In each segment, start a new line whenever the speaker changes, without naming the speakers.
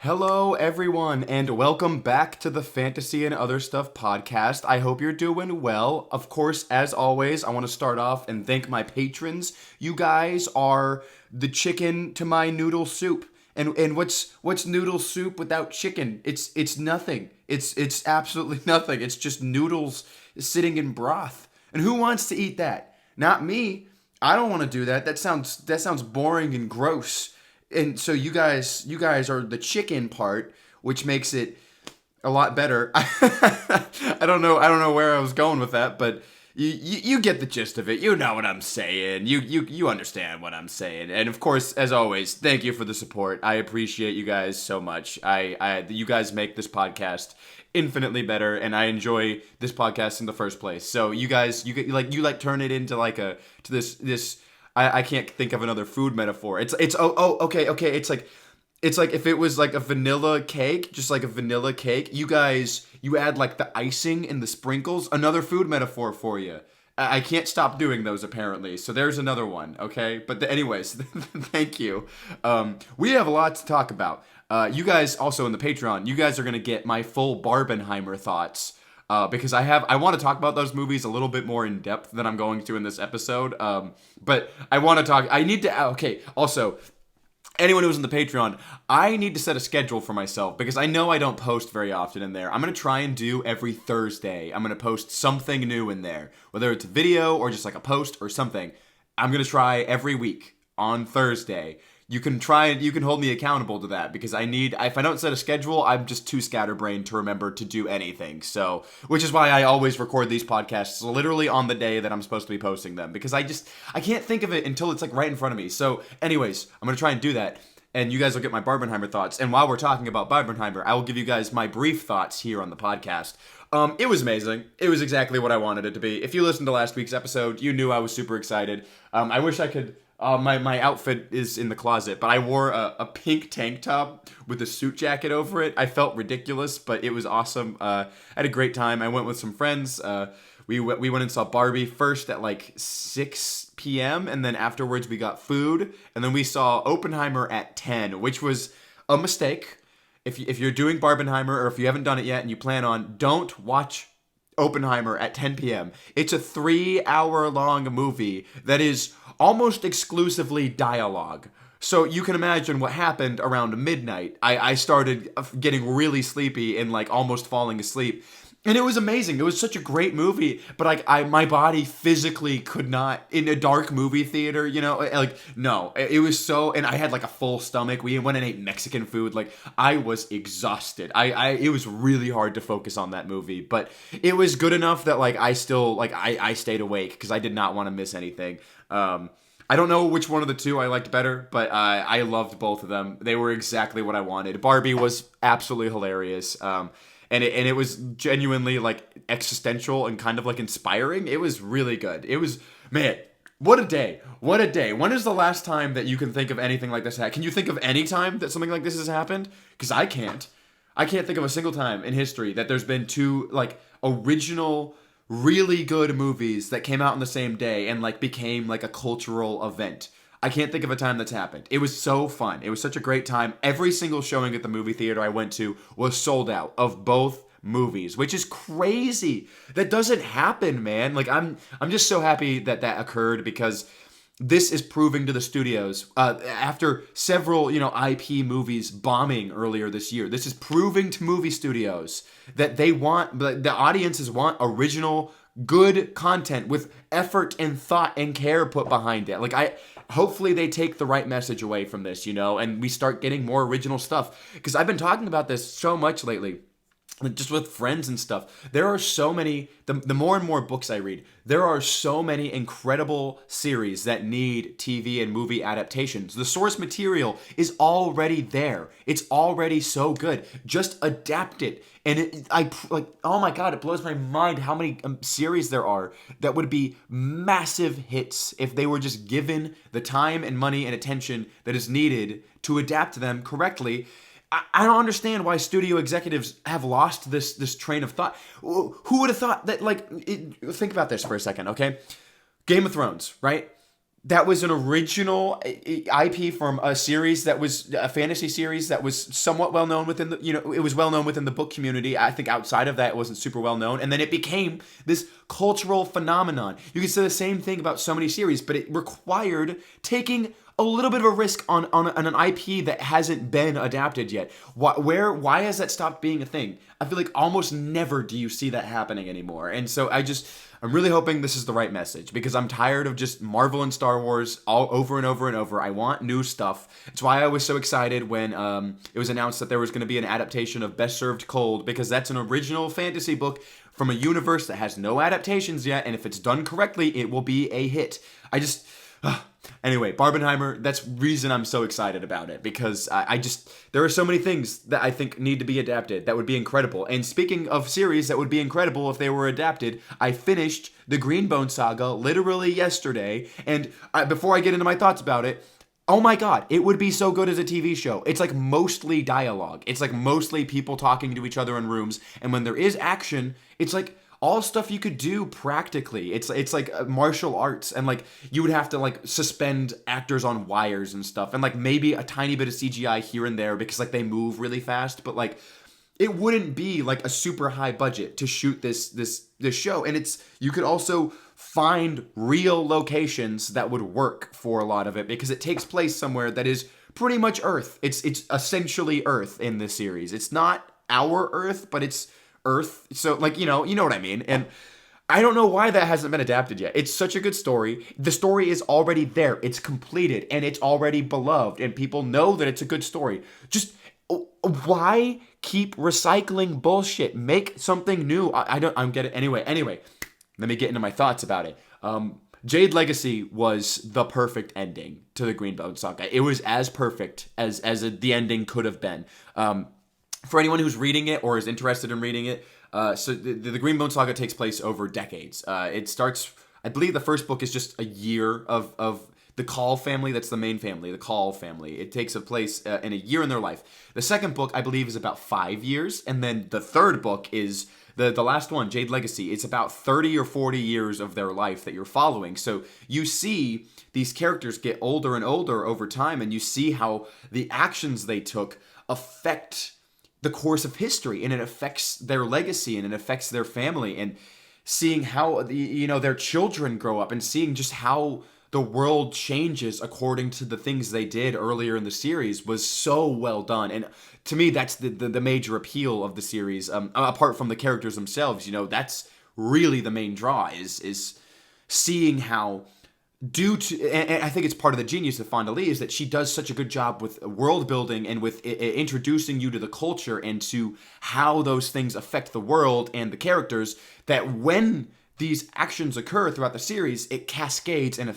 Hello, everyone, and welcome back to the Fantasy and Other Stuff podcast. I hope you're doing well. Of course, as always, I want to start off and thank my patrons. You guys are the chicken to my noodle soup. And what's noodle soup without chicken? It's nothing. It's absolutely nothing. It's just noodles sitting in broth. And who wants to eat that? Not me. I don't want to do that. That sounds boring and gross. And so you guys are the chicken part, which makes it a lot better. I don't know where I was going with that, but you get the gist of it. You know what I'm saying. You understand what I'm saying. And of course, as always, thank you for the support. I appreciate you guys so much. You guys make this podcast infinitely better, and I enjoy this podcast in the first place. So you guys, you turn it into this. I can't think of another food metaphor. Okay. It's like if it was like a vanilla cake, just like a vanilla cake. You add like the icing and the sprinkles. Another food metaphor for you. I can't stop doing those apparently. So there's another one. Okay, but anyways, thank you. We have a lot to talk about. You guys also in the Patreon. You guys are gonna get my full Barbenheimer thoughts. Because I want to talk about those movies a little bit more in depth than I'm going to in this episode. But I need to, okay, also, anyone who's in the Patreon, I need to set a schedule for myself because I know I don't post very often in there. I'm going to try and do every Thursday. I'm going to post something new in there, whether it's a video or just like a post or something. I'm going to try every week on Thursday. You can hold me accountable to that because if I don't set a schedule, I'm just too scatterbrained to remember to do anything. So, which is why I always record these podcasts literally on the day that I'm supposed to be posting them because I can't think of it until it's like right in front of me. So anyways, I'm going to try and do that. And you guys will get my Barbenheimer thoughts. And while we're talking about Barbenheimer, I will give you guys my brief thoughts here on the podcast. It was amazing. It was exactly what I wanted it to be. If you listened to last week's episode, you knew I was super excited. I wish I could... my outfit is in the closet, but I wore a pink tank top with a suit jacket over it. I felt ridiculous, but it was awesome. I had a great time. I went with some friends. We went and saw Barbie first at like 6 p.m. and then afterwards we got food, and then we saw Oppenheimer at 10, which was a mistake. If you're doing Barbenheimer or if you haven't done it yet and you plan on, don't watch Oppenheimer at 10 p.m. It's a 3-hour-long movie that is almost exclusively dialogue. So you can imagine what happened around midnight. I started getting really sleepy and like almost falling asleep. And it was amazing. It was such a great movie, but like my body physically could not in a dark movie theater, no. It was so, and I had like a full stomach. We went and ate Mexican food. Like I was exhausted. It was really hard to focus on that movie, but it was good enough that like I still like I stayed awake because I did not want to miss anything. I don't know which one of the two I liked better, but I loved both of them. They were exactly what I wanted. Barbie was absolutely hilarious. And it was genuinely like existential and kind of like inspiring. It was really good. It was, man, what a day. What a day. When is the last time that you can think of anything like this? Can you think of any time that something like this has happened? Because I can't. I can't think of a single time in history that there's been two like original, really good movies that came out on the same day and like became like a cultural event. I can't think of a time that's happened. It was so fun. It was such a great time. Every single showing at the movie theater I went to was sold out of both movies, which is crazy. That doesn't happen, man. Like I'm just so happy that occurred because this is proving to the studios after several, IP movies bombing earlier this year. This is proving to movie studios that the audiences want original good content with effort and thought and care put behind it. Hopefully they take the right message away from this, and we start getting more original stuff. Because I've been talking about this so much lately, just with friends and stuff. There are so many, the more and more books I read, there are so many incredible series that need TV and movie adaptations. The source material is already there. It's already so good. Just adapt it. And oh my God, it blows my mind how many series there are that would be massive hits if they were just given the time and money and attention that is needed to adapt them correctly. I don't understand why studio executives have lost this train of thought. Who would have thought that, think about this for a second, okay? Game of Thrones, right? that was an original IP from a series that was a fantasy series that was somewhat well known within the, it was well known within the book community. I think outside of that, it wasn't super well known. And then it became this cultural phenomenon. You can say the same thing about so many series, but it required taking a little bit of a risk on an IP that hasn't been adapted yet. Why has that stopped being a thing? I feel like almost never do you see that happening anymore. And so I'm really hoping this is the right message, because I'm tired of just Marvel and Star Wars all over and over and over. I want new stuff. It's why I was so excited when it was announced that there was going to be an adaptation of Best Served Cold, because that's an original fantasy book from a universe that has no adaptations yet, and if it's done correctly, it will be a hit. Anyway, Barbenheimer, that's reason I'm so excited about it, because there are so many things that I think need to be adapted that would be incredible. And speaking of series that would be incredible if they were adapted, I finished the Greenbone saga literally yesterday, and before I get into my thoughts about it, oh my god, it would be so good as a TV show. It's like mostly dialogue. It's like mostly people talking to each other in rooms, and when there is action, it's like all stuff you could do practically. It's like martial arts, and like you would have to like suspend actors on wires and stuff, and like maybe a tiny bit of CGI here and there because like they move really fast, but like it wouldn't be like a super high budget to shoot this show. And you could also find real locations that would work for a lot of it, because it takes place somewhere that is pretty much Earth. It's essentially Earth in this series. It's not our Earth, but it's Earth. So like, you know what I mean? And I don't know why that hasn't been adapted yet. It's such a good story. The story is already there. It's completed and it's already beloved, and people know that it's a good story. Just why keep recycling bullshit? Make something new. I'm getting anyway. Let me get into my thoughts about it. Jade Legacy was the perfect ending to the Greenbone saga. It was as perfect as the ending could have been. For anyone who's reading it or is interested in reading it, so the Greenbone saga takes place over decades. It starts, I believe the first book is just a year of the Call family. That's the main family, the Call family. It takes a place in a year in their life. The second book, I believe, is about 5 years. And then the third book is the last one, Jade Legacy. It's about 30 or 40 years of their life that you're following. So you see these characters get older and older over time, and you see how the actions they took affect the course of history, and it affects their legacy, and it affects their family, and seeing how their children grow up, and seeing just how the world changes according to the things they did earlier in the series was so well done. And to me, that's the major appeal of the series. Apart from the characters themselves, that's really the main draw is seeing how, and I think it's part of the genius of Fonda Lee, is that she does such a good job with world building and with introducing you to the culture and to how those things affect the world and the characters, that when these actions occur throughout the series, it cascades and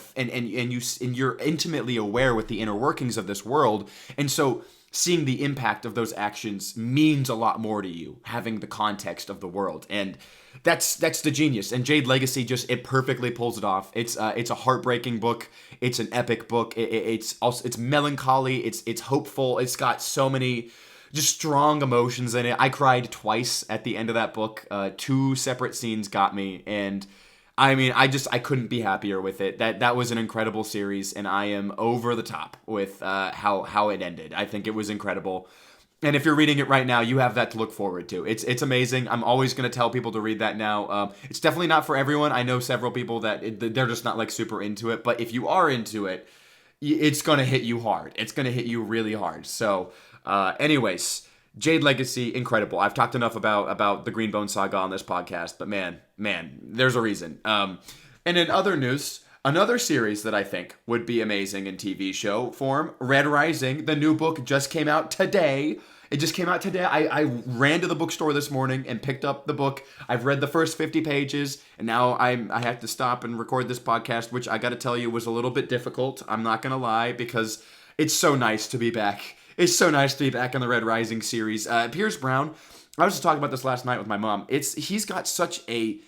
you're intimately aware with the inner workings of this world. And so seeing the impact of those actions means a lot more to you, having the context of the world. And that's the genius. And Jade Legacy it perfectly pulls it off. It's a heartbreaking book. It's an epic book. It's melancholy. It's hopeful. It's got so many just strong emotions in it. I cried twice at the end of that book. 2 separate scenes got me, and I mean, I couldn't be happier with it. That was an incredible series, and I am over the top with how it ended. I think it was incredible. And if you're reading it right now, you have that to look forward to. It's amazing. I'm always going to tell people to read that now. It's definitely not for everyone. I know several people that they're just not like super into it. But if you are into it, it's going to hit you hard. It's going to hit you really hard. So anyways, Jade Legacy, incredible. I've talked enough about the Greenbone saga on this podcast. But man, there's a reason. And in other news, another series that I think would be amazing in TV show form, Red Rising. The new book just came out today. It just came out today. I ran to the bookstore this morning and picked up the book. I've read the first 50 pages, and now I have to stop and record this podcast, which I got to tell you was a little bit difficult. I'm not going to lie, because it's so nice to be back. It's so nice to be back in the Red Rising series. Pierce Brown, I was just talking about this last night with my mom. He's got such a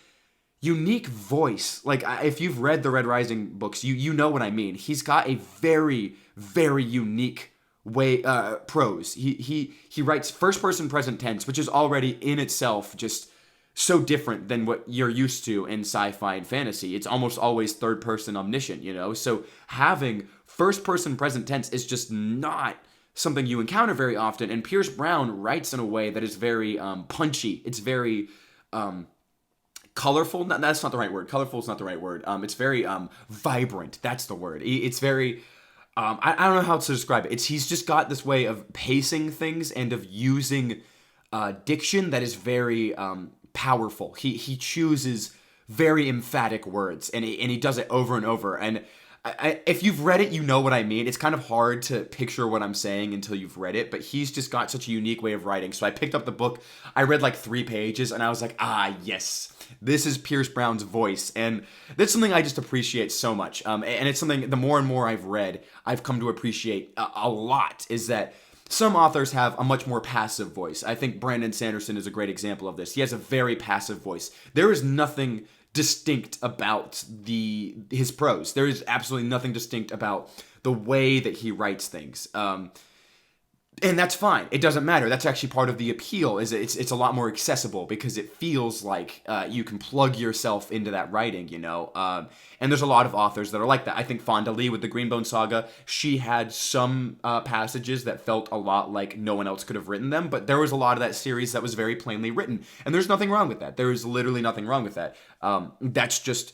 unique voice. Like, if you've read the Red Rising books, you know what I mean. He's got a very, very unique way prose. He writes first person present tense, which is already in itself just so different than what you're used to in sci-fi and fantasy. It's almost always third person omniscient, you know? So having first person present tense is just not something you encounter very often. And Pierce Brown writes in a way that is very punchy. It's very colorful. No, that's not the right word. Colorful is not the right word. It's very vibrant. That's the word. It's very. I don't know how to describe it. He's just got this way of pacing things and of using diction that is very powerful. He chooses very emphatic words, and he does it over and over. And if you've read it, you know what I mean. It's kind of hard to picture what I'm saying until you've read it, but he's just got such a unique way of writing. So I picked up the book. I read like 3 pages, and I was like, yes, this is Pierce Brown's voice. And that's something I just appreciate so much. And it's something, the more and more I've read, I've come to appreciate a lot, is that some authors have a much more passive voice. I think Brandon Sanderson is a great example of this. He has a very passive voice. There is nothing distinct about his prose. There is absolutely nothing distinct about the way that he writes things. And that's fine. It doesn't matter. That's actually part of the appeal. Is it's a lot more accessible because it feels like you can plug yourself into that writing, you know. And there's a lot of authors that are like that. I think Fonda Lee with the Greenbone Saga, she had some passages that felt a lot like no one else could have written them, but there was a lot of that series that was very plainly written, and there's nothing wrong with that. There is literally nothing wrong with that. That's just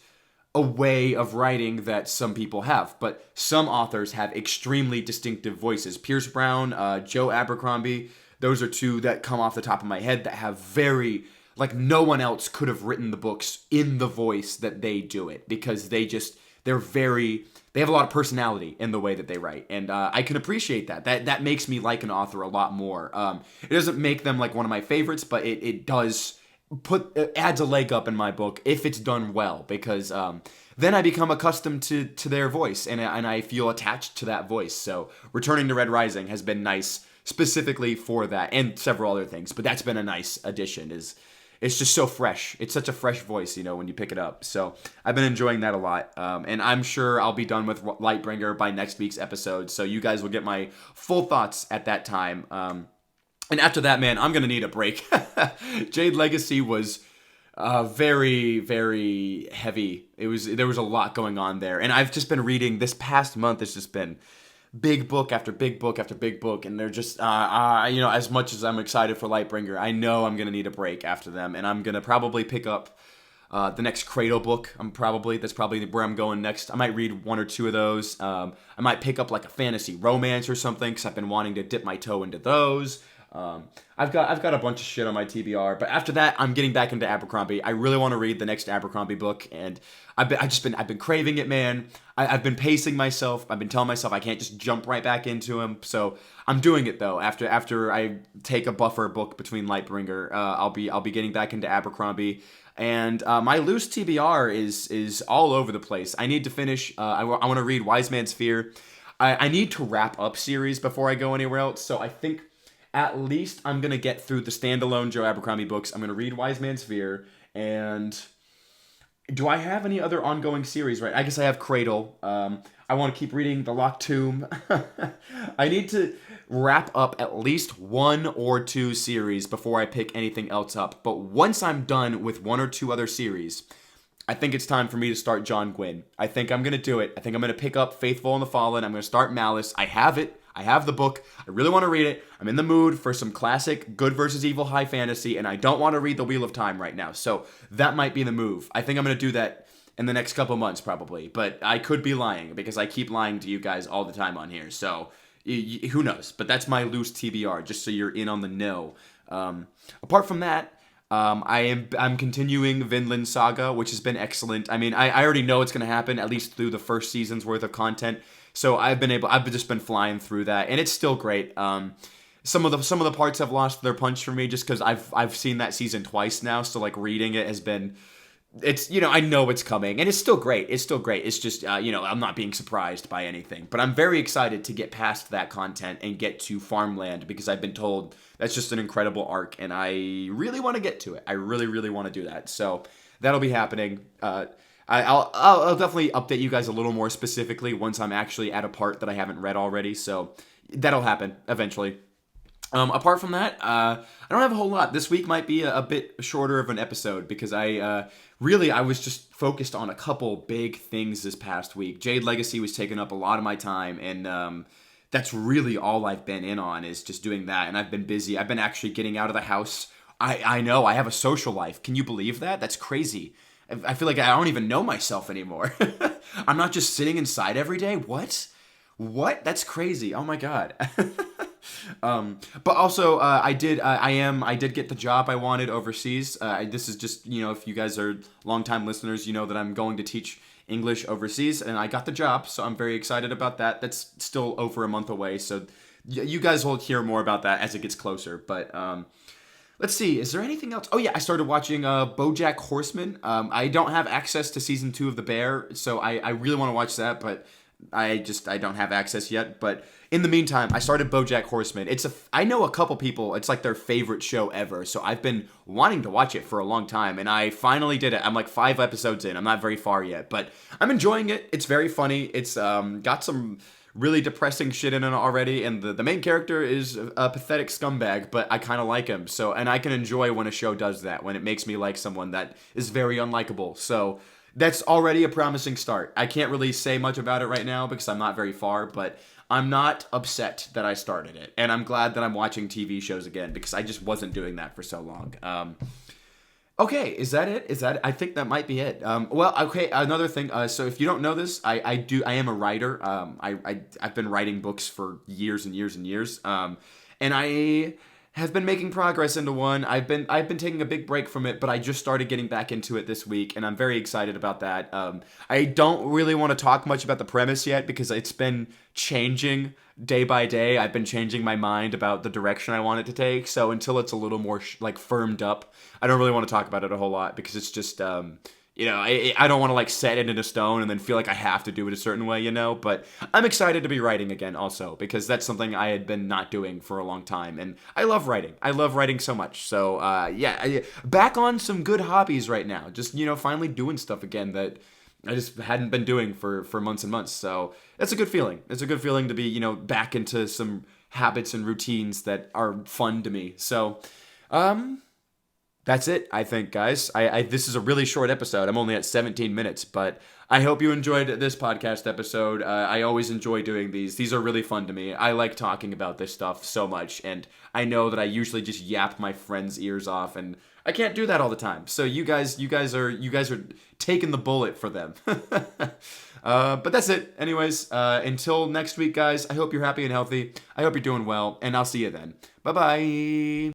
a way of writing that some people have, but some authors have extremely distinctive voices. Pierce Brown, Joe Abercrombie, those are 2 that come off the top of my head that have very, like, no one else could have written the books in the voice that they do it, because they have a lot of personality in the way that they write, and I can appreciate that. That makes me like an author a lot more. It doesn't make them like one of my favorites, but it does it adds a leg up in my book if it's done well, because then I become accustomed to their voice, and I feel attached to that voice. So returning to Red Rising has been nice specifically for that, and several other things, but that's been a nice addition. It's just so fresh. It's such a fresh voice, you know, when you pick it up. So I've been enjoying that a lot, and I'm sure I'll be done with Lightbringer by next week's episode, so you guys will get my full thoughts at that time. And after that, man, I'm going to need a break. Jade Legacy was very, very heavy. There was a lot going on there. And I've just been reading, this past month, it's just been big book after big book after big book. And they're just, as much as I'm excited for Lightbringer, I know I'm going to need a break after them. And I'm going to probably pick up the next Cradle book. That's probably where I'm going next. I might read 1 or 2 of those. I might pick up like a fantasy romance or something, because I've been wanting to dip my toe into those. I've got a bunch of shit on my TBR, but after that, I'm getting back into Abercrombie. I really want to read the next Abercrombie book, and I've been craving it, man. I've been pacing myself. I've been telling myself I can't just jump right back into him. So I'm doing it though. After I take a buffer book between Lightbringer, I'll be getting back into Abercrombie. And my loose TBR is all over the place. I need to finish. I want to read Wise Man's Fear. I need to wrap up series before I go anywhere else. So I think at least I'm going to get through the standalone Joe Abercrombie books. I'm going to read Wise Man's Fear. And do I have any other ongoing series, right? I guess I have Cradle. I want to keep reading The Locked Tomb. I need to wrap up at least 1 or 2 series before I pick anything else up. But once I'm done with 1 or 2 other series, I think it's time for me to start John Gwynne. I think I'm going to do it. I think I'm going to pick up Faithful and the Fallen. I'm going to start Malice. I have it. I have the book. I really want to read it. I'm in the mood for some classic good versus evil high fantasy, and I don't want to read The Wheel of Time right now. So that might be the move. I think I'm going to do that in the next couple months probably, but I could be lying because I keep lying to you guys all the time on here. So who knows? But that's my loose TBR, just so you're in on the know. Apart from that, I'm continuing Vinland Saga, which has been excellent. I mean, I already know it's going to happen, at least through the first season's worth of content. So I've just been flying through that, and it's still great. Some of the parts have lost their punch for me just because I've seen that season twice now. So like reading it has been, I know it's coming, and it's still great. It's still great. It's just I'm not being surprised by anything, but I'm very excited to get past that content and get to Farmland because I've been told that's just an incredible arc, and I really want to get to it. I really, really want to do that. So that'll be happening. I'll definitely update you guys a little more specifically once I'm actually at a part that I haven't read already. So that'll happen eventually. Apart from that, I don't have a whole lot. This week might be a bit shorter of an episode because I was just focused on a couple big things this past week. Jade Legacy was taking up a lot of my time, and that's really all I've been in on is just doing that. And I've been busy. I've been actually getting out of the house. I know I have a social life. Can you believe that? That's crazy. I feel like I don't even know myself anymore. I'm not just sitting inside every day. What? What? That's crazy. Oh my god. But also, I did get the job I wanted overseas. This is just, if you guys are longtime listeners, you know that I'm going to teach English overseas, and I got the job, so I'm very excited about that. That's still over a month away, so you guys will hear more about that as it gets closer. But let's see, is there anything else? Oh yeah, I started watching BoJack Horseman. I don't have access to season 2 of The Bear, so I really want to watch that, but I don't have access yet. But in the meantime, I started BoJack Horseman. I know a couple people, it's like their favorite show ever, so I've been wanting to watch it for a long time, and I finally did it. I'm like 5 episodes in. I'm not very far yet, but I'm enjoying it. It's very funny. It's got some really depressing shit in it already, and the main character is a pathetic scumbag, but I kind of like him. So, and I can enjoy when a show does that, when it makes me like someone that is very unlikable. So that's already a promising start. I can't really say much about it right now because I'm not very far, but I'm not upset that I started it, and I'm glad that I'm watching TV shows again because I just wasn't doing that for so long. Okay, is that it? I think that might be it. Well, okay, another thing. So if you don't know this, I am a writer. I've been writing books for years and years and years. And I have been making progress into one. I've been taking a big break from it, but I just started getting back into it this week, and I'm very excited about that. I don't really want to talk much about the premise yet because it's been changing day by day. I've been changing my mind about the direction I want it to take. So until it's a little more like firmed up, I don't really want to talk about it a whole lot because it's just I don't want to like set it in a stone and then feel like I have to do it a certain way, but I'm excited to be writing again also because that's something I had been not doing for a long time, and I love writing so much. So back on some good hobbies right now, just finally doing stuff again that I just hadn't been doing for months and months. So that's a good feeling. It's a good feeling to be back into some habits and routines that are fun to me. So that's it, I think, guys. This is a really short episode. I'm only at 17 minutes, but I hope you enjoyed this podcast episode. I always enjoy doing these. These are really fun to me. I like talking about this stuff so much, and I know that I usually just yap my friends' ears off, and I can't do that all the time. So you guys are taking the bullet for them. But that's it. Anyways, until next week, guys. I hope you're happy and healthy. I hope you're doing well, and I'll see you then. Bye bye.